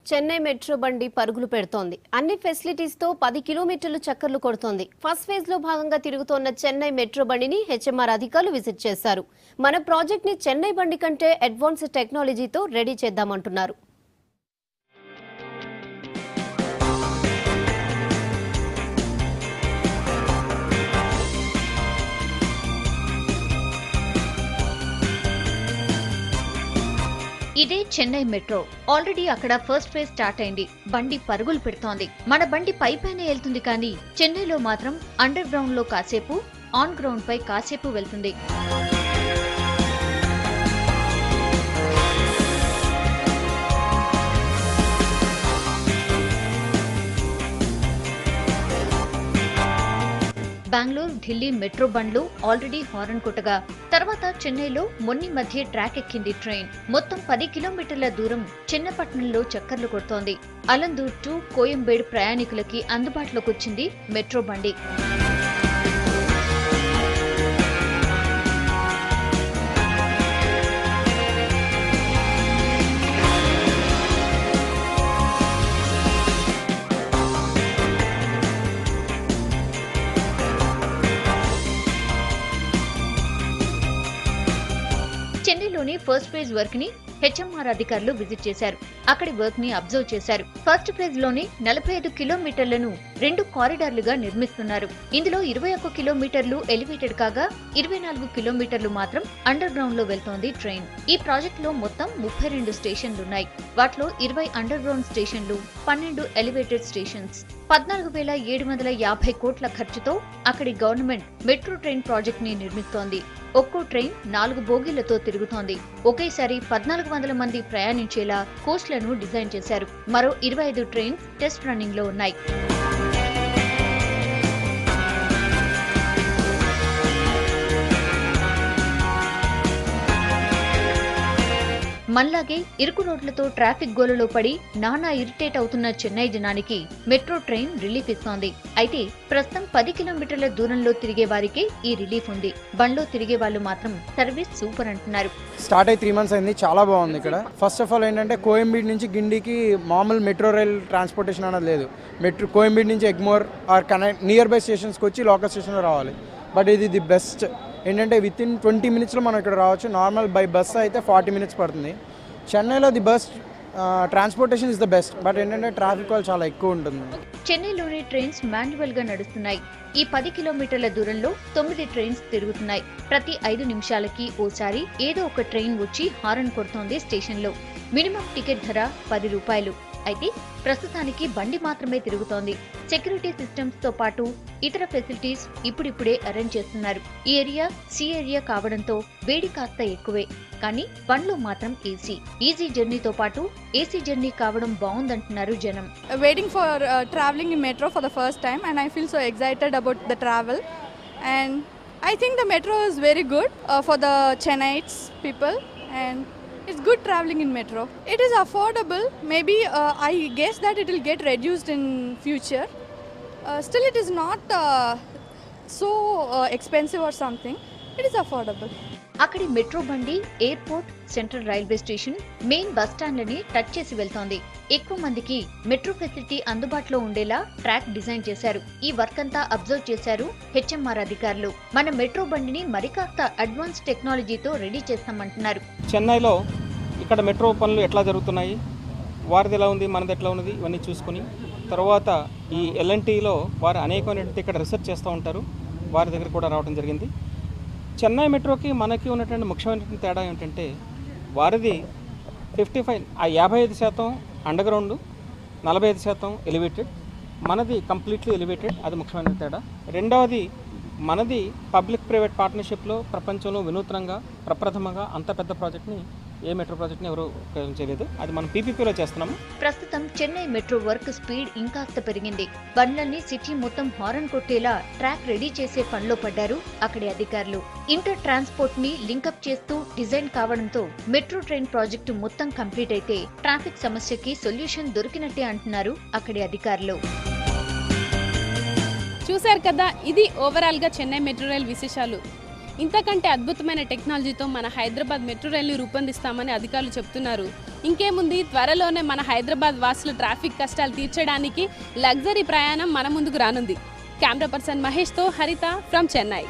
Chennai metro బండి పరుగులు పెడుతోంది. అన్ని ఫెసిలిటీస్ తో 10 కిలోమీటర్లు చక్కర్లు కొడుతోంది. ఫస్ట్ ఫేజ్ లో భాగంగా తిరుగుతోన్న చెన్నై మెట్రో బండిని హెచ్ఎంఆర్ అధికారులు విజిట్ చేశారు. మన ప్రాజెక్ట్ ని చెన్నై బండి కంటే అడ్వాన్స్ టెక్నాలజీతో రెడీ చేద్దామంటున్నారు. ఇదే చెన్నై మెట్రో. ఆల్రెడీ అక్కడ ఫస్ట్ ఫేజ్ స్టార్ట్ అయింది. బండి పరుగులు పెడుతోంది. మన బండి పైపైనే వెళ్తుంది, కానీ చెన్నైలో మాత్రం అండర్ గ్రౌండ్ లో కాసేపు, ఆన్ గ్రౌండ్ పై కాసేపు వెళ్తుంది. బెంగళూరు, ఢిల్లీ మెట్రో బండ్లు ఆల్రెడీ హారన్ కొట్టగా, తర్వాత చెన్నైలో మొన్ని మధ్య ట్రాక్ ఎక్కింది ట్రైన్. మొత్తం 10 కిలోమీటర్ల దూరం చిన్నపట్నంలో చక్కర్లు కొడుతోంది. అలందూర్ టు కోయంబేడు ప్రయాణికులకి అందుబాటులోకి వచ్చింది మెట్రో బండి. చెన్నైలోని ఫస్ట్ ఫేజ్ వర్క్ ని హెచ్ఎంఆర్ అధికారులు విజిట్ చేశారు. అక్కడి వర్క్ ని అబ్జర్వ్ చేశారు. ఫస్ట్ ఫేజ్ లోని 45 కిలోమీటర్లను 2 కారిడార్లుగా నిర్మిస్తున్నారు. ఇందులో 21 కిలోమీటర్లు ఎలివేటెడ్ కాగా 24 కిలోమీటర్లు మాత్రం అండర్ గ్రౌండ్ లో వెళ్తోంది ట్రైన్. ఈ ప్రాజెక్ట్ లో మొత్తం 32 స్టేషన్లున్నాయి. వాటిలో 20 అండర్ గ్రౌండ్ స్టేషన్లు, 12 ఎలివేటెడ్ స్టేషన్స్. 14,750 కోట్ల ఖర్చుతో అక్కడి గవర్నమెంట్ మెట్రో ట్రైన్ ప్రాజెక్ట్ ని నిర్మిస్తోంది. ఒక్కో ట్రైన్ 4 బోగీలతో తిరుగుతోంది. ఒకేసారి 1400 మంది ప్రయాణించేలా కోచ్లను డిజైన్ చేశారు. మరో 25 ట్రైన్స్ టెస్ట్ రన్నింగ్ లో ఉన్నాయి. మల్లాగే ఇరుకు రోడ్లతో ట్రాఫిక్ గోలలో పడి నానా ఇరిటేట్ అవుతున్న చెన్నై జనానికి మెట్రో ట్రైన్ రిలీఫ్ ఇస్తోంది. అయితే ప్రస్తుతం 10 కిలోమీటర్ల దూరంలో తిరిగే వారికి ఈ రిలీఫ్ ఉంది. బండ్లో తిరిగే వాళ్ళు మాత్రం సర్వీస్ సూపర్ అంటున్నారు. స్టార్ట్ అయ్యి 3 months అయింది. చాలా బాగుంది. ఇక్కడ ఫస్ట్ ఆఫ్ ఆల్ ఏంటంటే కోయంబేడు నుంచి గిండికి మామూలు మెట్రో రైల్ ట్రాన్స్పోర్టేషన్ అనేది లేదు. కోయంబేడు నుంచి ఎగ్మోర్ ఆర్ నియర్ బై స్టేషన్స్కి వచ్చి లోకల్ స్టేషన్లో రావాలి. బట్ ఇది ది బెస్ట్ ఏంటంటే విత్ ఇన్ 20 minutesలో మనం ఇక్కడ రావచ్చు. నార్మల్ బై బస్ అయితే 40 minutes పడుతుంది. చెన్నైలో the best transportation is the best. But ఏంటంటే ట్రాఫిక్ వాళ్ళు చాలా ఎక్కువ ఉంటుంది. చెన్నైలోని ట్రైన్స్ మాన్యువల్ గా నడుస్తున్నాయి. ఈ 10 కిలోమీటర్ల దూరంలో 9 ట్రైన్స్ తిరుగుతున్నాయి. ప్రతి 5 నిమిషాలకి ఓసారి ఏదో ఒక ట్రైన్ వచ్చి హారన్ కొడుతోంది స్టేషన్లో. మినిమం టికెట్ ధర 10 రూపాయలు. అయితే ప్రస్తుతానికి బండి మాత్రమే తిరుగుతోంది. సెక్యూరిటీ సిస్టమ్స్ తో పాటు ఇతర ఫెసిలిటీస్ ఇప్పుడిప్పుడే అరేంజ్ చేస్తున్నారు. ఈ ఏరియా సి ఏరియా కావడంతో వేడి కాస్త ఎక్కువే, కానీ బండ్లో మాత్రం ఏసీ. ఈజీ జర్నీతో పాటు ఏసీ జర్నీ కావడం బాగుందంటున్నారు జనం. Waiting for traveling in metro for the first time, and I feel so excited about the travel. And I think the metro is very good for the Chennaites people, and it's good traveling in metro. It is affordable. Maybe I guess that it will get reduced in future. Still it is not so expensive or something. It is affordable. అక్కడి metro బండి airport, central railway station, main bus స్టాండ్లని touch చేసి వెళ్తోంది. ఎక్కువ మందికి metro facility అందుబాటులో ఉండేలా track design చేశారు. ఈ వర్క్ అంతా అబ్జర్వ్ చేశారు హెచ్ఎంఆర్ అధికారులు. మన మెట్రో బండిని మరికాస్త అడ్వాన్స్ టెక్నాలజీతో రెడీ చేస్తామంటున్నారు. చెన్నైలో ఇక్కడ మెట్రో పనులు ఎట్లా జరుగుతున్నాయి, వారిది ఎలా ఉంది, మనది ఎట్లా ఉన్నది, ఇవన్నీ చూసుకుని తర్వాత ఈ ఎల్ఎన్టీలో వారు అనేకమైనటువంటి ఇక్కడ రీసెర్చ్ చేస్తూ ఉంటారు. వారి దగ్గర కూడా రావడం జరిగింది. చెన్నై మెట్రోకి మనకి ఉన్నటువంటి ముఖ్యమైనటువంటి తేడా ఏమిటంటే వారిది 55% అండర్గ్రౌండ్, 45% ఎలివేటెడ్. మనది కంప్లీట్లీ ఎలివేటెడ్. అది ముఖ్యమైన తేడా. రెండవది మనది పబ్లిక్ ప్రైవేట్ పార్ట్నర్షిప్లో ప్రపంచంలో వినూత్నంగా ప్రప్రథమంగా అంత పెద్ద ప్రాజెక్ట్ని ఏ మెట్రో ప్రాజెక్ట్ని ఎవరు చేయలేదు. అది మనం పీపీపీలో చేస్తున్నాము. ప్రస్తుతం చెన్నై మెట్రో వర్క్ స్పీడ్ ఇంకాస్త పెరిగింది. బండ్లన్నీ సిటీ మొత్తం హారన్ కొట్టేలా ట్రాక్ రెడీ చేసే పనిలో పడ్డారు అక్కడి అధికారులు. ఇంటర్ ట్రాన్స్పోర్ట్ ని లింకప్ చేస్తూ డిజైన్ కావడంతో మెట్రో ట్రైన్ ప్రాజెక్టు మొత్తం కంప్లీట్ అయితే ట్రాఫిక్ సమస్యకి సొల్యూషన్ దొరికినట్టే అంటున్నారు అక్కడి అధికారులు. చూశారు కదా, ఇది ఓవరాల్ గా చెన్నై మెట్రో రైల్ విశేషాలు. ఇంతకంటే అద్భుతమైన టెక్నాలజీతో మన హైదరాబాద్ మెట్రో రైల్ని రూపొందిస్తామని అధికారులు చెప్తున్నారు. ఇంకేముంది, త్వరలోనే మన హైదరాబాద్ వాసుల ట్రాఫిక్ కష్టాలు తీర్చడానికి లగ్జరీ ప్రయాణం మన ముందుకు రానుంది. కెమెరా పర్సన్ మహేష్తో హరిత ఫ్రమ్ చెన్నై.